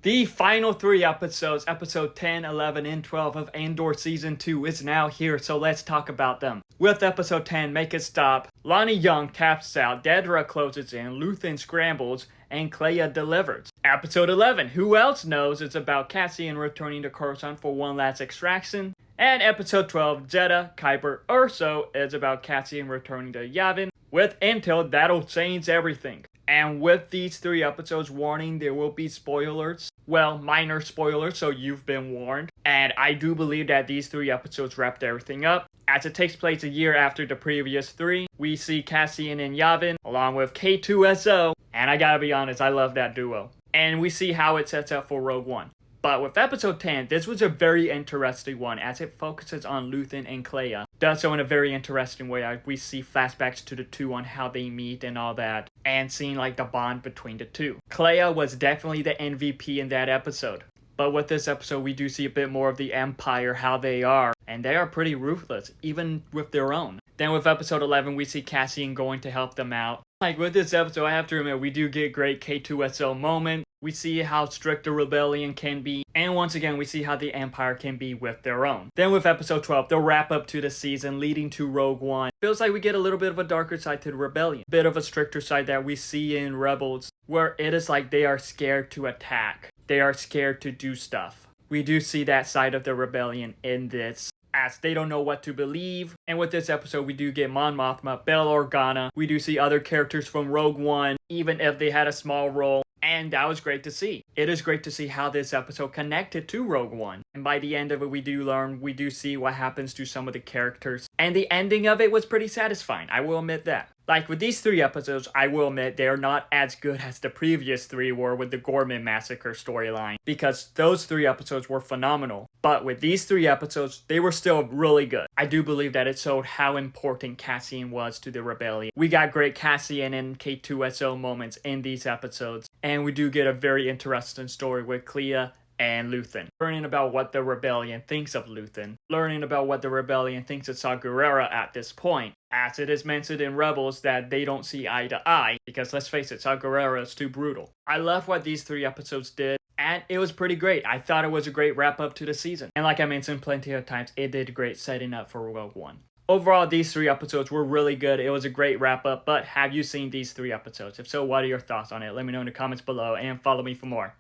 The final 3 episodes, episode 10, 11, and 12 of Andor Season 2 is now here, so let's talk about them. With episode 10, Make It Stop, Lonnie Young taps out, Adria closes in, Luthen scrambles, and Clea delivers. Episode 11, Who Else Knows? It's about Cassian returning to Coruscant for one last extraction. And episode 12, Jedha, Kuiper, Urso, is about Cassian returning to Yavin with intel that'll change everything. And with these 3 episodes, warning, there will be spoilers. Well, minor spoilers, so you've been warned. And I do believe that these 3 episodes wrapped everything up. As it takes place a year after the previous 3, we see Cassian and Yavin, along with K2SO. And I gotta be honest, I love that duo. And we see how it sets up for Rogue One. But with episode 10, this was a very interesting one as it focuses on Luthen and Clea. Does so in a very interesting way. We see flashbacks to the 2 on how they meet and all that. And seeing like the bond between the 2. Clea was definitely the MVP in that episode. But with this episode, we do see a bit more of the Empire, how they are. And they are pretty ruthless, even with their own. Then with episode 11, we see Cassian going to help them out. Like with this episode, I have to admit, we do get great K2SO moments. We see how strict the rebellion can be. And once again, we see how the Empire can be with their own. Then with episode 12, the wrap up to the season leading to Rogue One. Feels like we get a little bit of a darker side to the rebellion. Bit of a stricter side that we see in Rebels, where it is like they are scared to attack. They are scared to do stuff. We do see that side of the rebellion in this, as they don't know what to believe. And with this episode, we do get Mon Mothma, Bail Organa. We do see other characters from Rogue One, even if they had a small role. And that was great to see. It is great to see how this episode connected to Rogue One. And by the end of it, we do see what happens to some of the characters. And the ending of it was pretty satisfying, I will admit that. Like with these 3 episodes, I will admit they are not as good as the previous 3 were with the Gorman Massacre storyline, because those 3 episodes were phenomenal. But with these 3 episodes, they were still really good. I do believe that it showed how important Cassian was to the rebellion. We got great Cassian and K2SO moments in these episodes, and we do get a very interesting story with Clea and Luthen. Learning about what the rebellion thinks of Luthen. Learning about what the rebellion thinks of Saw Gerrera at this point. As it is mentioned in Rebels that they don't see eye to eye, because let's face it, Saw Gerrera is too brutal. I love what these 3 episodes did, and it was pretty great. I thought it was a great wrap up to the season. And like I mentioned plenty of times, it did great setting up for Rogue One. Overall, these 3 episodes were really good. It was a great wrap up, but have you seen these 3 episodes? If so, what are your thoughts on it? Let me know in the comments below and follow me for more.